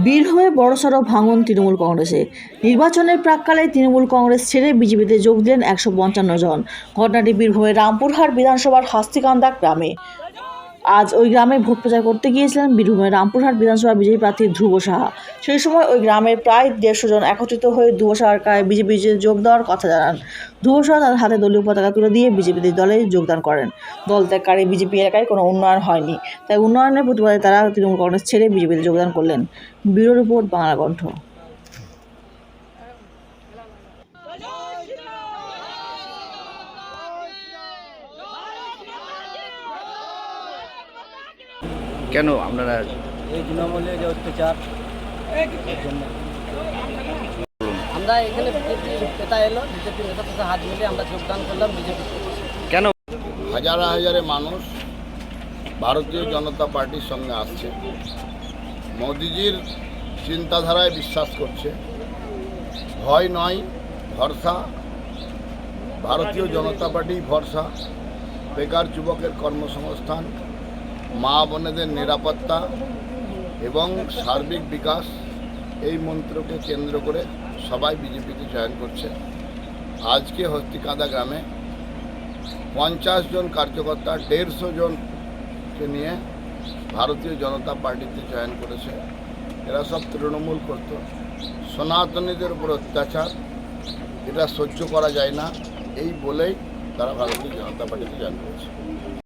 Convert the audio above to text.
বীরভূমে বড়সড় ভাঙন তৃণমূল কংগ্রেসে। নির্বাচনের প্রাক্কালে তৃণমূল কংগ্রেস ছেড়ে বিজেপিতে যোগ দিলেন 155 জন। ঘটনাটি বীরভূমের রামপুরহাট বিধানসভার হাস্তিকান্দা গ্রামে। আজ ওই গ্রামে ভোট প্রচার করতে গিয়েছিলেন বীরভূমের রামপুরহাট বিধানসভা বিজেপি প্রার্থী ধ্রুব সাহা। সেই সময় ওই গ্রামের প্রায় 150 জন একত্রিত হয়ে ধ্রুব সাহার বিজেপিতে যোগ দেওয়ার কথা জানান। ধ্রুব সাহা তাদের হাতে দলীয় পতাকা তুলে দিয়ে বিজেপিতে দলে যোগদান করেন। দল ত্যাগকারী বিজেপি এলাকায় কোনো উন্নয়ন হয়নি, তাই উন্নয়নের প্রতিবাদে তারা তৃণমূল কংগ্রেস ছেড়ে বিজেপিতে যোগদান করলেন। ব্যুরো রিপোর্ট, বাংলা কণ্ঠ। কেন আপনারা এই তৃণমূলের যে অত্যাচার এর জন্য আমরা এখানে বিজেপি নেতা এলো, বিজেপি নেতার সাথে হাত মিলিয়ে আমরা যোগদান করলাম বিজেপি। কেন হাজারে হাজারে মানুষ ভারতীয় জনতা পার্টির সঙ্গে আসছে, মোদিজির চিন্তাধারায় বিশ্বাস করছে। ভয় নয়, ভরসা। ভারতীয় জনতা পার্টি ভরসা। বেকার যুবকের কর্মসংস্থান, মা বোনেদের নিরাপত্তা এবং সার্বিক বিকাশ, এই মন্ত্রকে কেন্দ্র করে সবাই বিজেপিতে জয়েন করছে। আজকে হস্তিকাঁদা গ্রামে 50 জন কার্যকর্তা 150 জনকে নিয়ে ভারতীয় জনতা পার্টিতে জয়েন করেছে। এরা সব তৃণমূল করত। সনাতনীদের উপর অত্যাচার, এটা সহ্য করা যায় না, এই বলেই তারা ভারতীয় জনতা পার্টিতে জয়েন করেছে।